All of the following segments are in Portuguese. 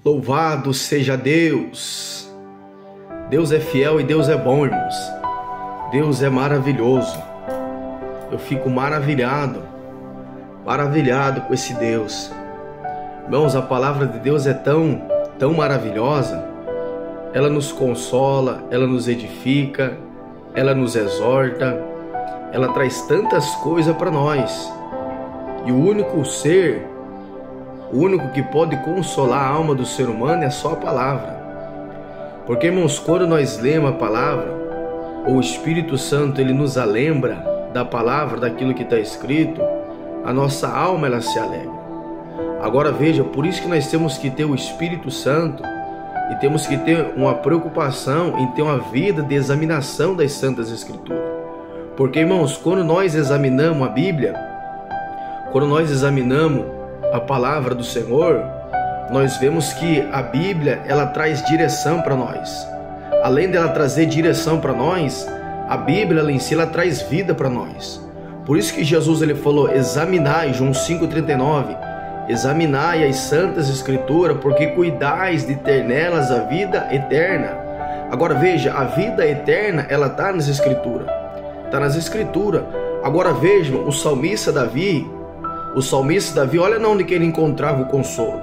Louvado seja Deus! Deus é fiel e Deus é bom, irmãos. Deus é maravilhoso. Eu fico maravilhado com esse Deus. Irmãos, a palavra de Deus é tão maravilhosa. Ela nos consola, ela nos edifica, ela nos exorta, ela traz tantas coisas para nós. E o único que pode consolar a alma do ser humano é só a palavra. Porque, irmãos, quando nós lemos a palavra, o Espírito Santo ele nos lembra da palavra, daquilo que está escrito, a nossa alma ela se alegra. Agora veja, por isso que nós temos que ter o Espírito Santo e temos que ter uma preocupação em ter uma vida de examinação das Santas Escrituras. Porque, irmãos, quando nós examinamos a Bíblia, quando nós examinamos a palavra do Senhor, nós vemos que a Bíblia ela traz direção para nós. Além dela trazer direção para nós, a Bíblia ela em si ela traz vida para nós. Por isso que Jesus ele falou: examinai, João 5,39, examinai as Santas Escrituras, porque cuidais de ter nelas a vida eterna. Agora veja, a vida eterna ela está nas Escrituras. Está nas Escrituras. Agora vejam, o salmista Davi, olha onde que ele encontrava o consolo.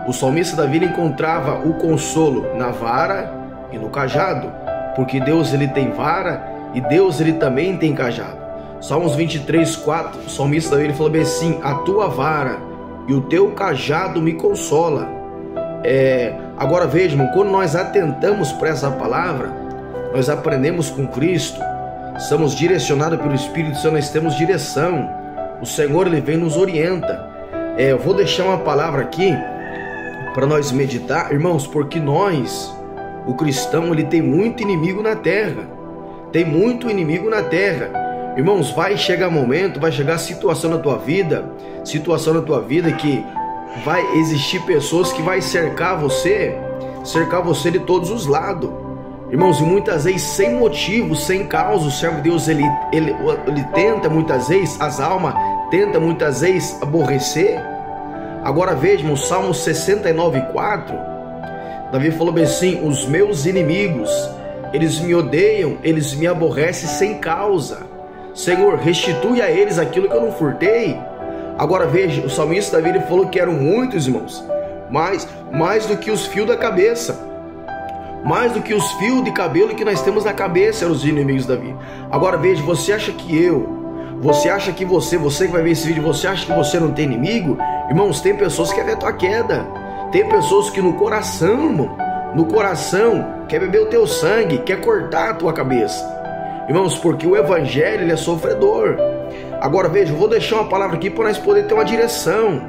O salmista Davi ele encontrava o consolo na vara e no cajado, porque Deus ele tem vara e Deus ele também tem cajado. Salmos 23:4, o salmista Davi ele falou bem assim: a tua vara e o teu cajado me consola. Agora vejam, quando nós atentamos para essa palavra, nós aprendemos com Cristo, somos direcionados pelo Espírito Santo, nós temos direção. O Senhor ele vem nos orienta. Eu vou deixar uma palavra aqui para nós meditar, irmãos, porque o cristão, ele tem muito inimigo na terra. Tem muito inimigo na terra. Irmãos, vai chegar momento, vai chegar situação na tua vida que vai existir pessoas que vai cercar você de todos os lados. Irmãos, e muitas vezes sem motivo, sem causa, o servo de Deus ele tenta muitas vezes, as almas tenta muitas vezes aborrecer. Agora vejam, o Salmo 69:4, Davi falou bem assim: os meus inimigos, eles me odeiam, eles me aborrecem sem causa. Senhor, restitui a eles aquilo que eu não furtei. Agora veja, o salmista Davi ele falou que eram muitos, irmãos, mais do que os fios da cabeça. Mais do que os fios de cabelo que nós temos na cabeça eram os inimigos de Davi. Agora veja, você acha que você que vai ver esse vídeo, você acha que você não tem inimigo? Irmãos, tem pessoas que querem ver a tua queda. Tem pessoas que no coração quer beber o teu sangue, quer cortar a tua cabeça. Irmãos, porque o evangelho ele é sofredor. Agora veja, eu vou deixar uma palavra aqui para nós poder ter uma direção.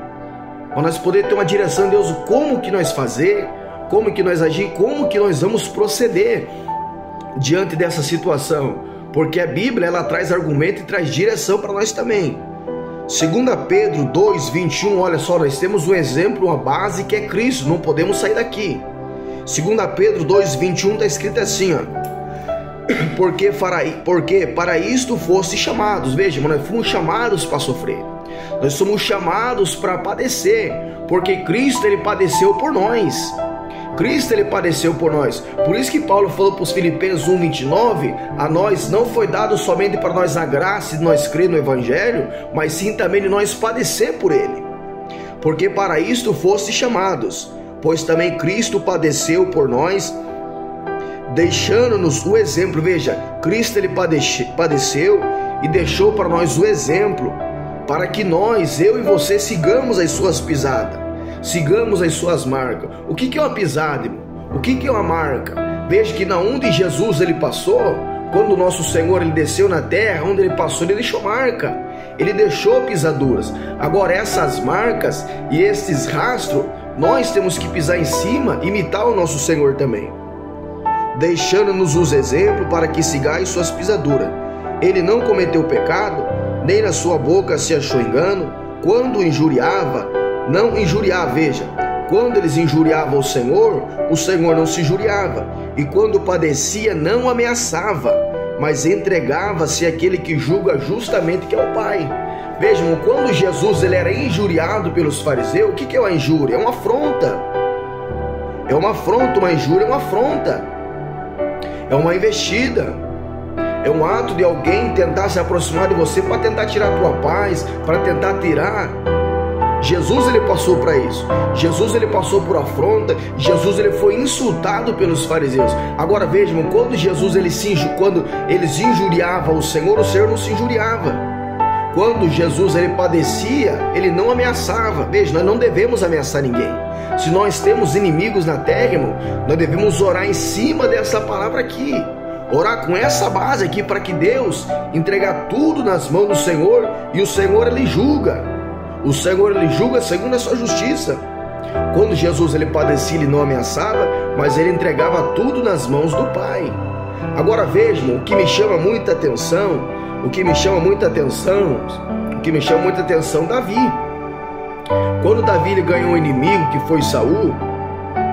Para nós poder ter uma direção, Deus, como que nós fazer, como que nós agir, como que nós vamos proceder diante dessa situação. Porque a Bíblia ela traz argumento e traz direção para nós também. 2 Pedro 2:21, olha só, nós temos um exemplo, uma base que é Cristo, não podemos sair daqui. 2 Pedro 2:21 está escrito assim, porque para isto foste chamados. Veja, nós fomos chamados para sofrer, nós somos chamados para padecer, porque Cristo ele padeceu por nós. Cristo ele padeceu por nós. Por isso que Paulo falou para os Filipenses 1:29, a nós não foi dado somente para nós a graça de nós crer no Evangelho, mas sim também de nós padecer por ele. Porque para isto foste chamados, pois também Cristo padeceu por nós, deixando-nos o exemplo. Veja, Cristo ele padeceu e deixou para nós o exemplo, para que nós, eu e você, sigamos as suas pisadas. Sigamos as suas marcas. O que é uma pisada, irmão? O que é uma marca? Veja que na onde Jesus ele passou, quando o nosso Senhor ele desceu na terra, onde ele passou, ele deixou marca. Ele deixou pisaduras. Agora essas marcas e esses rastros, nós temos que pisar em cima, imitar o nosso Senhor também. Deixando-nos os exemplos para que sigais suas pisaduras. Ele não cometeu pecado, nem na sua boca se achou engano. Quando injuriava, não injuriava, veja, quando eles injuriavam o Senhor não se injuriava, e quando padecia não ameaçava, mas entregava-se àquele que julga justamente, que é o Pai. Vejam, quando Jesus ele era injuriado pelos fariseus, o que é uma injúria? É uma afronta. É uma afronta, uma injúria é uma afronta. É uma investida. É um ato de alguém tentar se aproximar de você para tentar tirar a tua paz, para tentar tirar. Jesus, ele passou para isso. Jesus, ele passou por afronta. Jesus, ele foi insultado pelos fariseus. Agora vejam, quando eles injuriavam o Senhor não se injuriava. Quando Jesus, ele padecia, ele não ameaçava. Veja, nós não devemos ameaçar ninguém. Se nós temos inimigos na terra, irmão, nós devemos orar em cima dessa palavra aqui. Orar com essa base aqui para que Deus entregar tudo nas mãos do Senhor, e o Senhor, ele julga. O Senhor, ele julga segundo a sua justiça. Quando Jesus, ele padecia, ele não ameaçava, mas ele entregava tudo nas mãos do Pai. Agora vejam, o que me chama muita atenção, Davi. Quando Davi, ele ganhou um inimigo que foi Saul,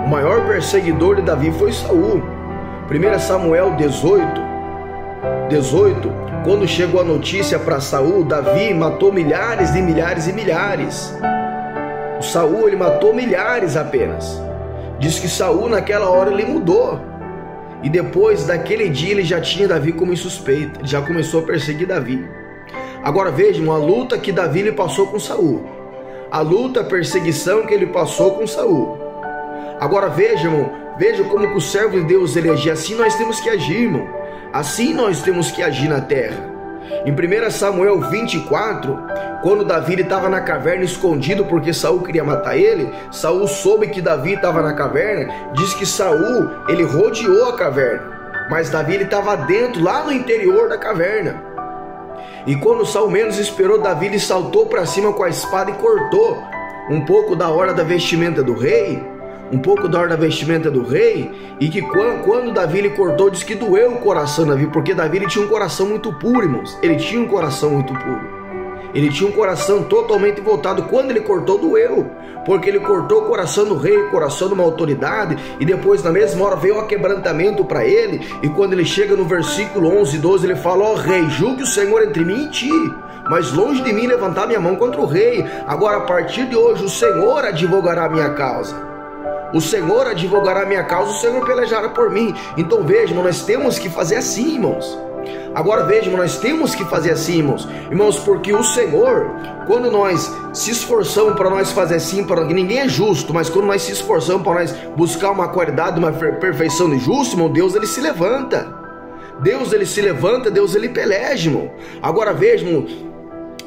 o maior perseguidor de Davi foi Saul. 1 Samuel 18, quando chegou a notícia para Saul, Davi matou milhares e milhares e milhares. O Saul, ele matou milhares apenas. Diz que Saul naquela hora ele mudou. E depois daquele dia ele já tinha Davi como suspeita, ele já começou a perseguir Davi. Agora vejam a luta que Davi ele passou com Saul. A luta, a perseguição que ele passou com Saul. Agora vejam como que o servo de Deus ele agia. Assim nós temos que agir, irmão. Assim nós temos que agir na terra. Em 1 Samuel 24, quando Davi estava na caverna escondido porque Saul queria matar ele, Saul soube que Davi estava na caverna. Diz que Saul ele rodeou a caverna, mas Davi estava dentro, lá no interior da caverna. E quando Saul menos esperou, Davi ele saltou para cima com a espada e cortou um pouco da orla da vestimenta do rei. E que quando Davi ele cortou, diz que doeu o coração de Davi, porque Davi ele tinha um coração muito puro, irmãos. Ele tinha um coração muito puro. Ele tinha um coração totalmente voltado. Quando ele cortou, doeu, porque ele cortou o coração do rei, o coração de uma autoridade. E depois, na mesma hora, veio o quebrantamento para ele. E quando ele chega no versículo 11 e 12, ele fala: ó rei, julgue o Senhor entre mim e ti, mas longe de mim levantar minha mão contra o rei. Agora, a partir de hoje, o Senhor advogará a minha causa. O Senhor advogará a minha causa, o Senhor pelejará por mim. Então vejam, nós temos que fazer assim, irmãos. Agora vejam, nós temos que fazer assim, irmãos. Irmãos, porque o Senhor, quando nós se esforçamos para nós fazer assim, para ninguém é justo, mas quando nós se esforçamos para nós buscar uma qualidade, uma perfeição de justo, irmão, Deus ele se levanta. Deus ele se levanta, Deus ele peleja, irmão. Agora vejam,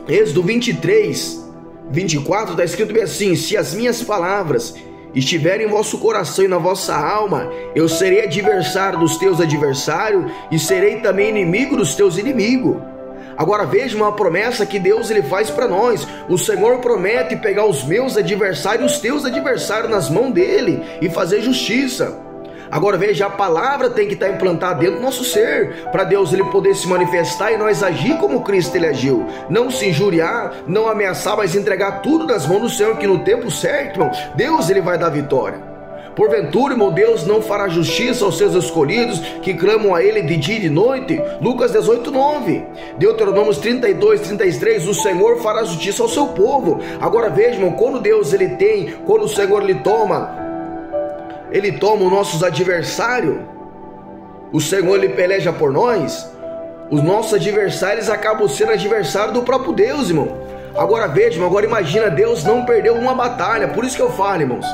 Êxodo 23, 24, está escrito bem assim: se as minhas palavras estiver em vosso coração e na vossa alma, eu serei adversário dos teus adversários e serei também inimigo dos teus inimigos. Agora veja uma promessa que Deus ele faz para nós. O Senhor promete pegar os meus adversários e os teus adversários nas mãos dele e fazer justiça. Agora veja, a palavra tem que estar implantada dentro do nosso ser, para Deus ele poder se manifestar e nós agir como Cristo ele agiu. Não se injuriar, não ameaçar, mas entregar tudo nas mãos do Senhor, que no tempo certo, irmão, Deus ele vai dar vitória. Porventura, irmão, Deus não fará justiça aos seus escolhidos que clamam a ele de dia e de noite. Lucas 18, 9. Deuteronômio 32, 33. O Senhor fará justiça ao seu povo. Agora veja, irmão, quando Deus ele tem, quando o Senhor ele toma os nossos adversários, o Senhor ele peleja por nós, os nossos adversários acabam sendo adversários do próprio Deus, irmão. Agora veja, agora imagina, Deus não perdeu uma batalha. Por isso que eu falo, irmãos,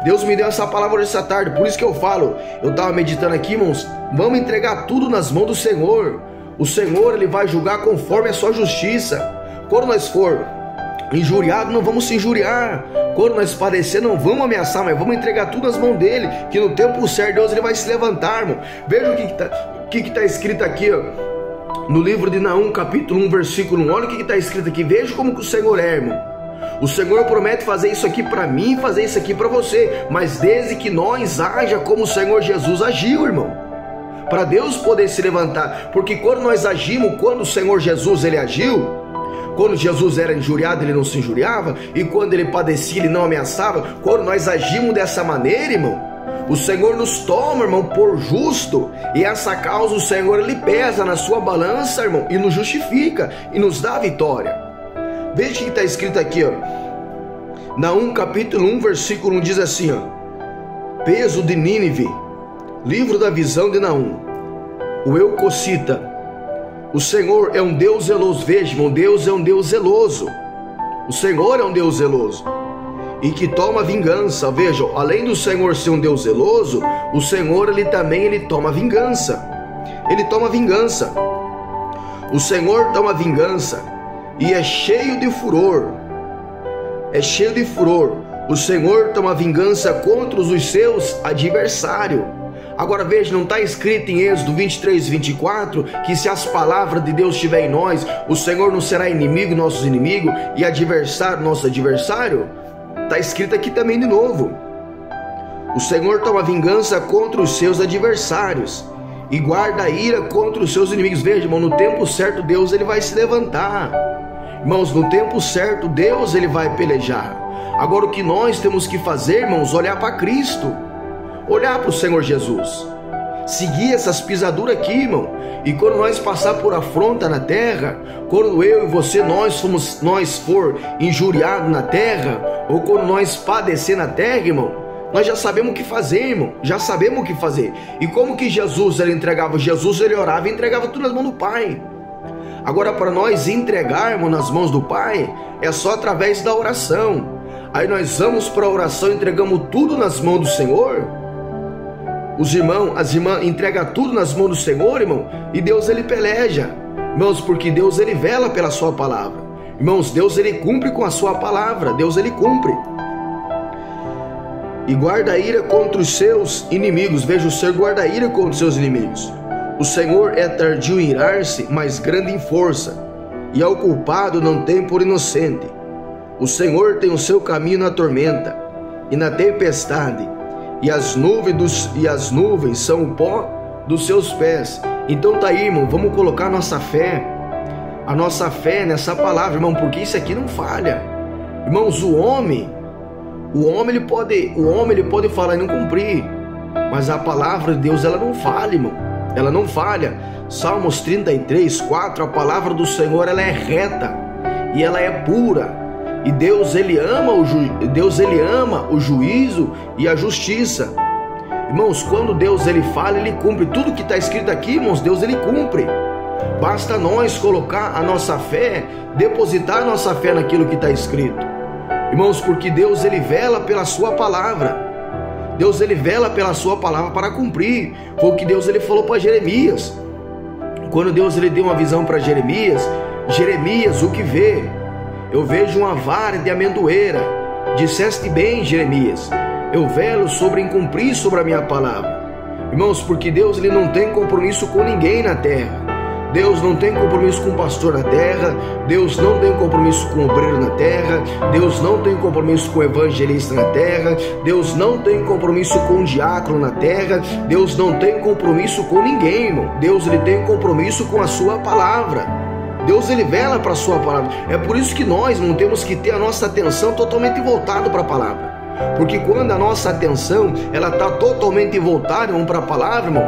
Deus me deu essa palavra hoje essa tarde, por isso que eu falo, eu estava meditando aqui, irmãos, vamos entregar tudo nas mãos do Senhor. O Senhor ele vai julgar conforme a sua justiça. Quando nós for injuriado, não vamos se injuriar. Quando nós padecer, não vamos ameaçar, mas vamos entregar tudo nas mãos dele, que no tempo certo Deus ele vai se levantar, irmão. Veja o que está escrito aqui, ó, no livro de Naum, capítulo 1, versículo 1. Olha o que está escrito aqui. Veja como que o Senhor é, irmão. O Senhor promete fazer isso aqui para mim, fazer isso aqui para você, mas desde que nós haja como o Senhor Jesus agiu, irmão, para Deus poder se levantar. Porque quando nós agimos, quando o Senhor Jesus ele agiu, quando Jesus era injuriado, ele não se injuriava, e quando ele padecia, ele não ameaçava. Quando nós agimos dessa maneira, irmão, o Senhor nos toma, irmão, por justo, e essa causa o Senhor ele pesa na sua balança, irmão, e nos justifica e nos dá a vitória. Veja o que está escrito aqui, ó. Naum capítulo 1, versículo 1 diz assim, ó: peso de Nínive, livro da visão de Naum. O Eucocita. O Senhor é um Deus zeloso. Vejam, Deus é um Deus zeloso. O Senhor é um Deus zeloso e que toma vingança. Vejam, além do Senhor ser um Deus zeloso, o Senhor ele toma vingança. Ele toma vingança. O Senhor toma vingança e é cheio de furor. É cheio de furor. O Senhor toma vingança contra os seus adversários. Agora veja, não está escrito em Êxodo 23, 24, que se as palavras de Deus estiverem em nós, o Senhor não será inimigo nossos inimigos e adversário nosso adversário? Está escrito aqui também de novo. O Senhor toma vingança contra os seus adversários e guarda a ira contra os seus inimigos. Veja, irmão, no tempo certo Deus ele vai se levantar. Irmãos, no tempo certo Deus ele vai pelejar. Agora o que nós temos que fazer, irmãos, olhar para Cristo. Olhar para o Senhor Jesus, seguir essas pisaduras aqui, irmão. E quando nós passar por afronta na terra, quando eu e você nós for injuriado na terra, ou quando nós padecer na terra, irmão, nós já sabemos o que fazer, irmão. Já sabemos o que fazer. E como que Jesus ele entregava? Jesus ele orava e entregava tudo nas mãos do Pai. Agora para nós entregarmos nas mãos do Pai é só através da oração. Aí nós vamos para a oração, entregamos tudo nas mãos do Senhor. As irmãs entregam tudo nas mãos do Senhor, irmão, e Deus ele peleja, irmãos, porque Deus ele vela pela sua palavra, irmãos, Deus ele cumpre com a sua palavra, Deus ele cumpre, e guarda a ira contra os seus inimigos. Veja, o Senhor guarda a ira contra os seus inimigos. O Senhor é tardio em irar-se, mas grande em força, e ao culpado não tem por inocente. O Senhor tem o seu caminho na tormenta e na tempestade, e as nuvens são o pó dos seus pés. Então tá aí, irmão, vamos colocar a nossa fé nessa palavra, irmão, porque isso aqui não falha. Irmãos, o homem ele pode falar e não cumprir, mas a palavra de Deus ela não falha, irmão. Ela não falha. Salmos 33, 4, a palavra do Senhor ela é reta e ela é pura. E Deus ele ama o juízo e a justiça. Irmãos, quando Deus ele fala, ele cumpre. Tudo que está escrito aqui, irmãos, Deus ele cumpre. Basta nós colocar a nossa fé, depositar a nossa fé naquilo que está escrito. Irmãos, porque Deus ele vela pela sua palavra. Deus ele vela pela sua palavra para cumprir. Foi o que Deus ele falou para Jeremias. Quando Deus ele deu uma visão para Jeremias, o que vê? Eu vejo uma vara de amendoeira. Disseste bem, Jeremias. Eu velo sobre cumprir sobre a minha palavra. Irmãos, porque Deus ele não tem compromisso com ninguém na terra. Deus não tem compromisso com o pastor na terra. Deus não tem compromisso com o obreiro na terra. Deus não tem compromisso com o evangelista na terra. Deus não tem compromisso com o diácono na terra. Deus não tem compromisso com ninguém, irmão. Deus ele tem compromisso com a sua palavra. Deus ele vela para a sua palavra. É por isso que nós não temos que ter a nossa atenção totalmente voltada para a palavra. Porque quando a nossa atenção ela está totalmente voltada para a palavra, irmão,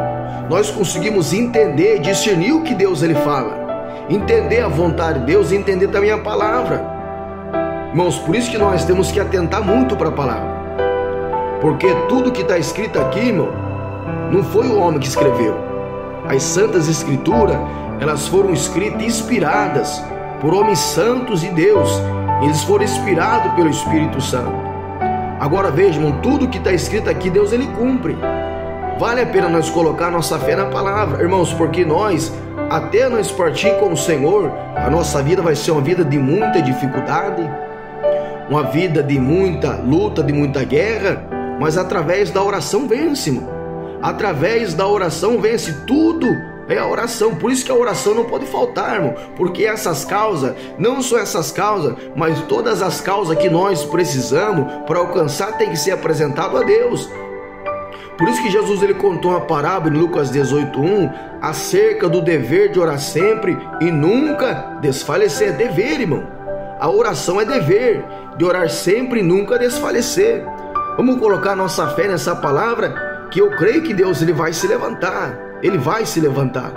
nós conseguimos entender, discernir o que Deus ele fala, entender a vontade de Deus e entender também a palavra. Irmãos, por isso que nós temos que atentar muito para a palavra. Porque tudo que está escrito aqui, irmão, não foi o homem que escreveu. As santas escrituras elas foram escritas e inspiradas por homens santos de Deus. Eles foram inspirados pelo Espírito Santo. Agora vejam, tudo que está escrito aqui, Deus ele cumpre. Vale a pena nós colocar nossa fé na palavra, irmãos, porque até nós partir com o Senhor, a nossa vida vai ser uma vida de muita dificuldade, uma vida de muita luta, de muita guerra, mas através da oração vence, irmão. Através da oração vence tudo. É a oração, por isso que a oração não pode faltar, irmão, porque essas causas, não só essas causas, mas todas as causas que nós precisamos para alcançar tem que ser apresentado a Deus. Por isso que Jesus ele contou uma parábola em Lucas 18:1 acerca do dever de orar sempre e nunca desfalecer. É dever, irmão. A oração é dever, de orar sempre e nunca desfalecer. Vamos colocar nossa fé nessa palavra, que eu creio que Deus ele vai se levantar. Ele vai se levantar.